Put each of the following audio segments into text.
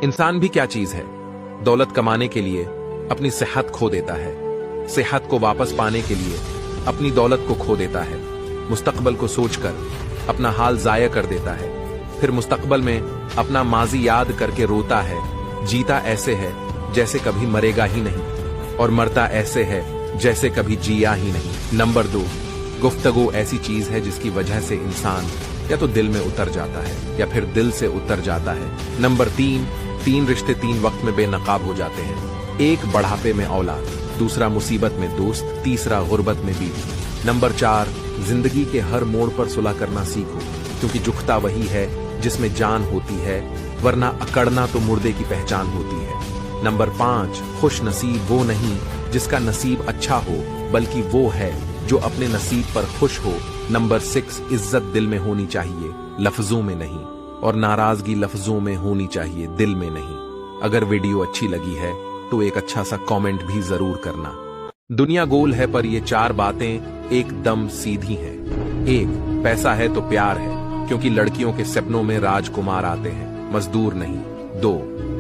इंसान भी क्या चीज है? दौलत कमाने के लिए अपनी सेहत खो देता है, सेहत को वापस पाने के लिए अपनी दौलत को खो देता है, मुस्तकबल को सोचकर अपना हाल जाया कर देता है, फिर मुस्तकबल में अपना माजी याद करके रोता है। जीता ऐसे है जैसे कभी मरेगा ही नहीं, और मरता ऐसे है जैसे कभी जिया ही नहीं। नंबर 2, गुफ्तगू ऐसी चीज है जिसकी वजह से इंसान या तो दिल में उतर जाता है या फिर दिल से उतर जाता है। नंबर 3 रिश्ते 3 वक्त में बेनकाब हो जाते हैं। एक बढ़ापे में औलाद, दूसरा मुसीबत में दोस्त, तीसरा गुर्बत में बीवी। नंबर 4, जिंदगी के हर मोड़ पर सुलह करना सीखो, क्योंकि जुख्ता वही है जिसमें जान होती है, वरना अकड़ना तो मुर्दे की पहचान होती है। नंबर 5, खुश नसीब वो नहीं जिसका नसीब अच्छा हो, बल्कि वो है जो अपने नसीब पर खुश हो। नंबर 6, इज्जत दिल में होनी चाहिए, लफ्जों में नहीं, और नाराजगी लफ्जों में होनी चाहिए, दिल में नहीं। अगर वीडियो अच्छी लगी है तो एक अच्छा सा कमेंट भी जरूर करना। दुनिया गोल है पर ये 4 बातें एकदम सीधी हैं। 1, पैसा है तो प्यार है, क्योंकि लड़कियों के सपनों में राजकुमार आते हैं, मजदूर नहीं। 2,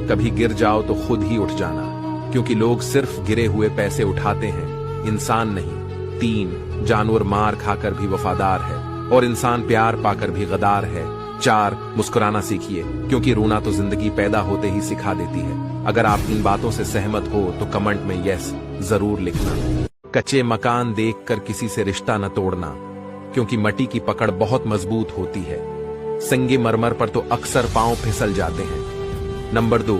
कभी गिर जाओ तो खुद ही उठ जाना, क्योंकि लोग सिर्फ गिरे हुए पैसे उठाते हैं, इंसान नहीं। 3, जानवर मार खाकर भी वफादार है और इंसान प्यार पाकर भी गद्दार है। 4, मुस्कुराना सीखिए, क्योंकि रोना तो जिंदगी पैदा होते ही सिखा देती है। अगर आप इन बातों से सहमत हो तो कमेंट में यस जरूर लिखना। कच्चे मकान देखकर किसी से रिश्ता न तोड़ना, क्योंकि मट्टी की पकड़ बहुत मजबूत होती है, संगे मरमर पर तो अक्सर पांव फिसल जाते हैं। नंबर 2,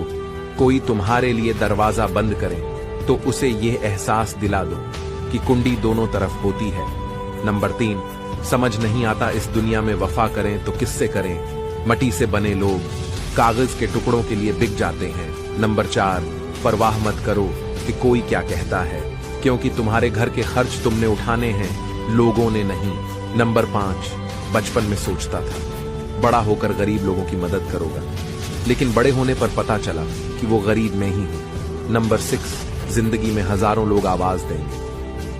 कोई तुम्हारे लिए दरवाजा बंद करे तो उसे यह एहसास दिला दो कि कुंडी दोनों तरफ होती है। नंबर 3, समझ नहीं आता इस दुनिया में वफा करें तो किससे करें, मट्टी से बने लोग कागज के टुकड़ों के लिए बिक जाते हैं। नंबर 4, परवाह मत करो कि कोई क्या कहता है, क्योंकि तुम्हारे घर के खर्च तुमने उठाने हैं, लोगों ने नहीं। नंबर 5, बचपन में सोचता था बड़ा होकर गरीब लोगों की मदद करूंगा, लेकिन बड़े होने पर पता चला कि वो गरीब मैं ही हूं। नंबर 6, जिंदगी में हजारों लोग आवाज देंगे,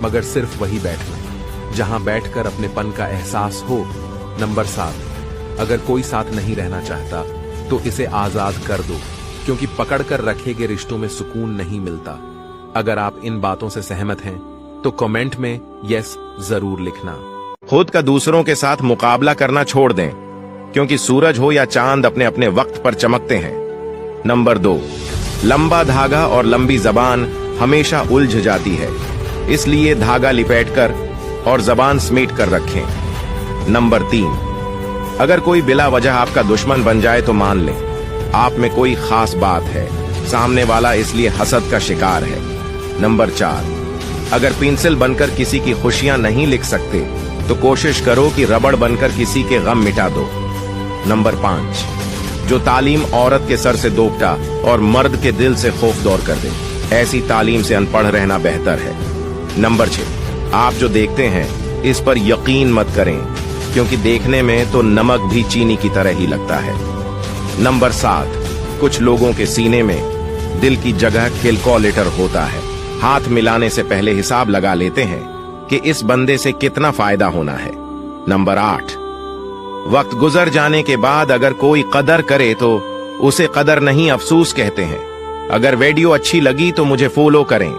मगर सिर्फ वही बैठना जहां बैठकर अपनेपन का एहसास हो। नंबर 7, अगर कोई साथ नहीं रहना चाहता तो इसे आजाद कर दो, क्योंकि पकड़कर रखे गए रिश्तों में सुकून नहीं मिलता। अगर आप इन बातों से सहमत हैं तो कमेंट में यस जरूर लिखना। खुद का दूसरों के साथ मुकाबला करना छोड़ दें, क्योंकि सूरज हो या चांद अपने अपने वक्त पर चमकते हैं। नंबर 2, लंबा धागा और लंबी जबान हमेशा उलझ जाती है, इसलिए धागा लिपेटकर और जबान समेट कर रखें। नंबर 3, अगर कोई बिला वजह आपका दुश्मन बन जाए तो मान लें आप में कोई खास बात है, सामने वाला इसलिए हसद का शिकार है। नंबर 4, अगर पेंसिल बनकर किसी की खुशियां नहीं लिख सकते तो कोशिश करो कि रबड़ बनकर किसी के गम मिटा दो। नंबर 5, जो तालीम औरत के सर से दोपटा और मर्द के दिल से खौफ दौर कर दे, ऐसी तालीम से अनपढ़ रहना बेहतर है। नंबर 6, आप जो देखते हैं इस पर यकीन मत करें, क्योंकि देखने में तो नमक भी चीनी की तरह ही लगता है। नंबर 7, कुछ लोगों के सीने में दिल की जगह कैलकुलेटर होता है, हाथ मिलाने से पहले हिसाब लगा लेते हैं कि इस बंदे से कितना फायदा होना है। नंबर 8, वक्त गुजर जाने के बाद अगर कोई कदर करे तो उसे कदर नहीं अफसोस कहते हैं। अगर वीडियो अच्छी लगी तो मुझे फॉलो करें।